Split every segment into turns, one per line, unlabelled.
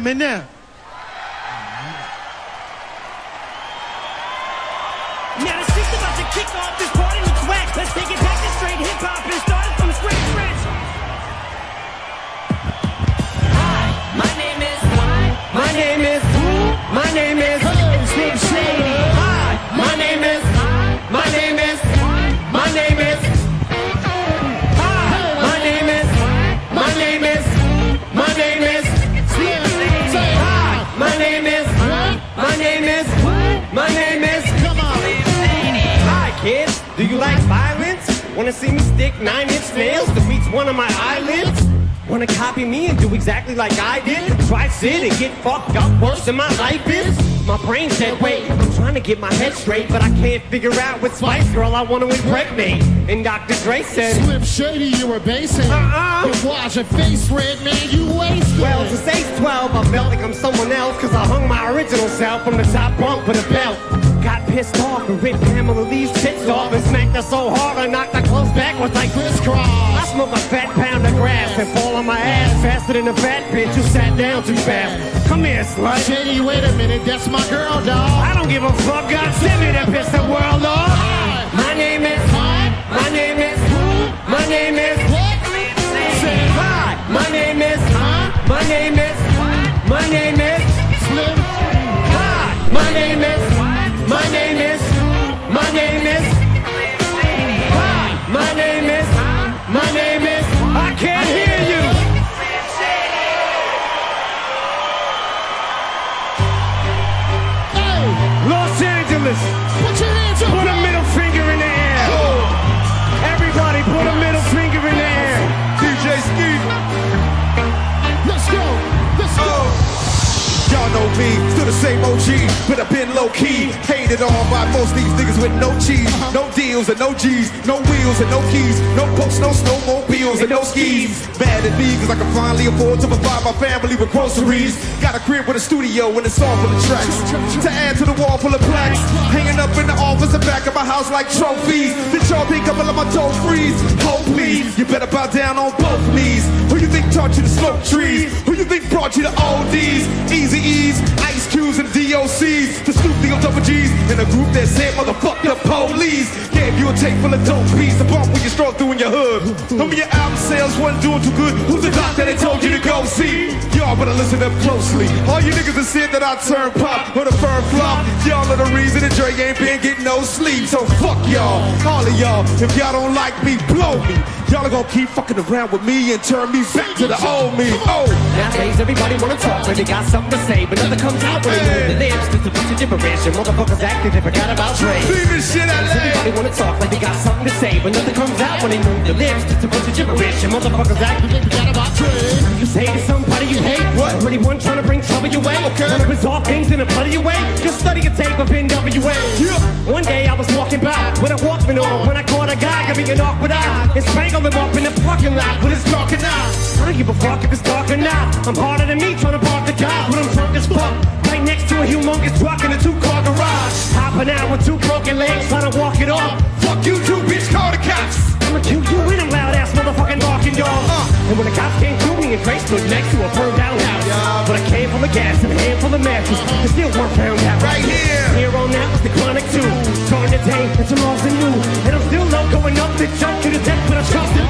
Eminem.
Now the shit's about to kick off. This party looks whack. Let's take it back to straight hip-hop and start it from scratch. Hi, my name is... My name is... My name is... Slim Shady. Hi, my name is... My name is... My name is... Hi, my name is... My name is... My name is... Slim Shady. Hi, my name is... My name is... My name is... Come on. Hi, kids. Do you like violence? Wanna see me stick 9-inch nails to reach one of my eyelids? Wanna copy me and do exactly like I did? Try sit and get fucked up worse than my life is? My brain said, wait, I'm trying to get my head straight, but I can't figure out what Spice Girl I want to impregnate. And Dr. Dre said,
Slim Shady, you were basing. You wash your face red, man, you wasted.
Well, to say 12, I felt like I'm someone else, cause I hung my original self from the top bunk with a belt. Got pissed off and ripped Pamela Lee's tits off and smacked her so hard I knocked her clothes backwards like crisscross. I smoked a fat pound of grass and fall on my ass faster than a fat bitch who sat down too fast. Come here, slut.
Shady, wait a minute, that's my girl, dawg.
I don't give a fuck, God send me to piss the world off. My name is... My name is... My name is... Say hi. My name is... My name is... My name is...
Slim.
Hi. My name is... My name is... My name is... Hi. My name is... My name is... I can't hear you.
Hey,
Los Angeles,
put your hands up.
put a middle finger in the air. Everybody put a middle finger in the air.
DJ Ski.
Let's go. Let's go.
Y'all know me, still the same OG, but I've been low-key. Hated on by most these niggas with no cheese, no deals and no G's, no wheels and no keys, no boats, no snowmobiles and no skis. Mad at me cause I can finally afford to provide my family with groceries. Got a crib with a studio and a song full of tracks to add to the wall full of plaques. Hanging up in the office and back of my house like trophies. Did y'all think I'm let my toe freeze? Oh please, you better bow down on both knees. Who you think taught you to smoke trees? Who you think brought you to ODs? Easy E's, Ice Q's and DOC's, the Snoop Deal double G's, and a group that said motherfuck the police. Gave you a tape full of dope piece, a bump when you stroll through in your hood. Some of your album sales wasn't doing too good. Who's the doctor that told you to go see? Y'all better listen up closely. All you niggas that said that I turn pop or the firm flop, y'all are the reason that Dre ain't been getting no sleep. So fuck y'all, all of y'all. If y'all don't like me, blow me. Y'all are gonna keep fucking around with me and turn me back to the old me. Oh.
Nowadays everybody wanna talk when they got something to say, but nothing comes out when they move their lips. Just a bunch of gibberish and motherfuckers acting they forgot about Dre.
Leave this shit out of
Everybody wanna talk like they got something to say, but nothing comes out when they move their lips. Just a bunch of gibberish and motherfuckers acting they forgot about Dre. You say to somebody you hate,
What?
Really one trying to bring trouble your way.
Okay.
Wanna resolve things in a bloody way. Just study a tape of NWA.
Yeah.
One day I was walking by with a Walkman on when I caught a guy giving an awkward eye and strangled him up in the parking lot with his dark and eye. I don't give a fuck if it's dark or not. I'm harder than me trying to park the job, but I'm drunk as fuck. Right next to a humongous truck in a 2-car garage. Hopping out with 2 broken legs trying to walk it off.
Fuck you too, bitch, call the cops.
I'ma kill you in a loud ass motherfucking barking dog. And when the cops came through, me and Dre stood next to a burned down house. But a can full of gas and a handful of matches, and still weren't found out.
Right here.
Here on out was the chronic 2. Starting the day and tomorrow's the new. And I'm still low going up the jump to the death, but I trust him.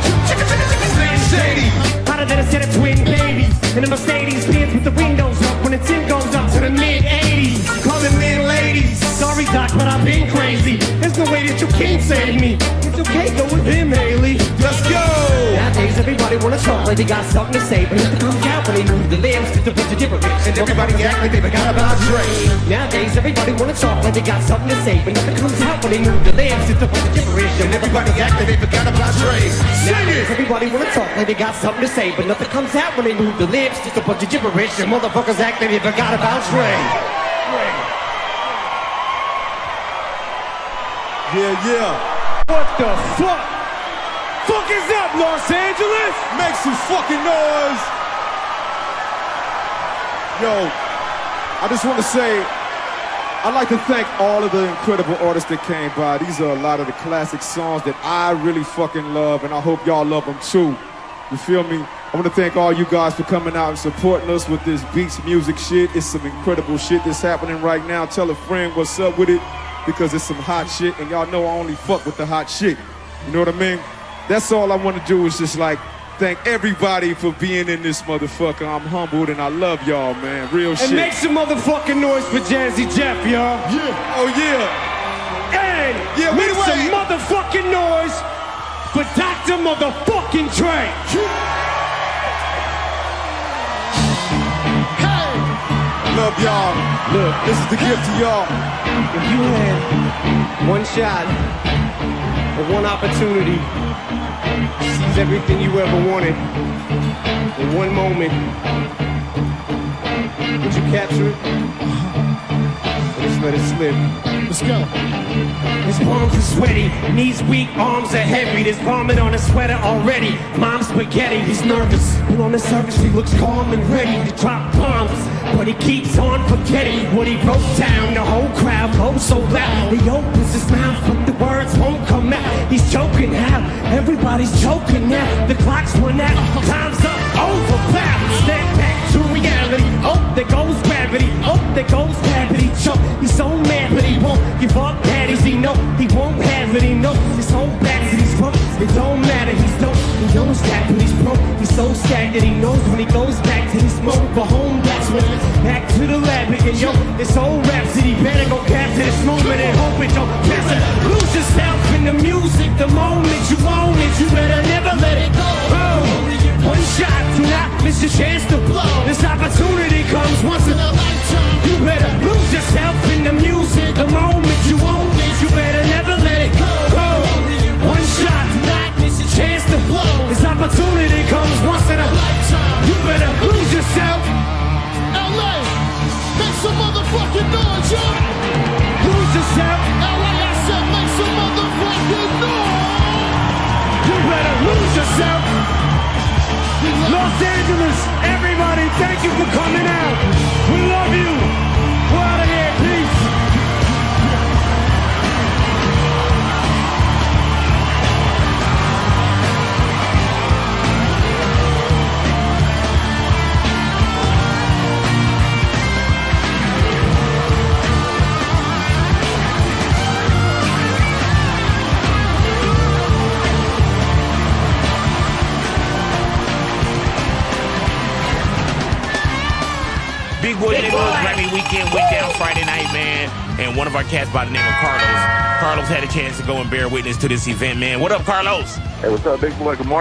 Shady.
Hotter than a set of twin babies. In a Mercedes Benz with the windows up when the tin goes up to the mid-80s. Calling men ladies. Sorry, Doc, but I've been crazy. There's no way that you can't save me. It's okay, go with him, Haley.
Let's go.
Nowadays, everybody wanna talk like they got something to say, but nothing comes out when they move their lips. Just a bunch of gibberish,
And everybody act like they forgot about Dre.
Nowadays, everybody wanna talk like they got something to say, but nothing comes out when they move their lips. Just a bunch of gibberish,
And everybody act like they forgot about Dre. Sing
Nowadays,
it.
everybody wanna talk like they got something to say, but nothing comes out when they move their lips. Just a bunch of gibberish, and motherfuckers act like they forgot about Dre.
Yeah, yeah.
What the fuck? Fuck is up, Los Angeles?
Make some fucking noise. Yo, I just want to say, I'd like to thank all of the incredible artists that came by. These are a lot of the classic songs that I really fucking love, and I hope y'all love them too. You feel me? I want to thank all you guys for coming out and supporting us with this beats music shit. It's some incredible shit that's happening right now. Tell a friend what's up with it, because it's some hot shit, and y'all know I only fuck with the hot shit. You know what I mean? That's all I want to do is just like thank everybody for being in this motherfucker. I'm humbled and I love y'all, man. Real shit.
And make some motherfucking noise for Jazzy Jeff, y'all.
Yeah. Oh yeah.
And
yeah,
make some motherfucking noise for Dr. Motherfucking Dre.
Love y'all. Look, this is the gift to y'all.
If you had one shot or one opportunity to seize everything you ever wanted in one moment, would you capture it? Or just let it slip?
Let's go.
His palms are sweaty, knees weak, arms are heavy. There's vomit on his sweater already. Mom's spaghetti, he's nervous, but on the surface he looks calm and ready to drop bombs. But he keeps on forgetting what he wrote down. The whole crowd goes so loud. He opens his mouth, but the words won't come out. He's choking out, everybody's choking now. The clock's run out, time's up, over, bow. Step back to reality. Oh, there goes gravity. Oh, there goes gravity. Choke. He's so mad, but he won't give up. Daddies, he know he won't have it. He knows his whole back that he's broke. It don't matter. He knows that, but he's broke. He's so sad that he knows when he goes back to his mode for home. That's when back to the lab again. Yo, this whole rhapsody better go capture this moment and hope it don't pass it. Lose yourself in the music. The moment you own it, you better never let it go. One shot, do not miss your chance to blow. This opportunity comes once in a lifetime. You better lose yourself in the music. The moment you own it, you better never let it go. One shot, do not miss your chance to blow. This opportunity comes once in a lifetime. You better lose yourself.
LA, make some motherfucking noise, yo.
Lose yourself.
LA, I said make some motherfucking noise.
You better lose yourself. Los Angeles, everybody, thank you for coming out. We love you. We're out of here. Peace.
Big boy Grammy weekend went down Friday night, man. And one of our cats by the name of Carlos. Carlos had a chance to go and bear witness to this event, man. What up, Carlos?
Hey, what's up, big boy? Good morning.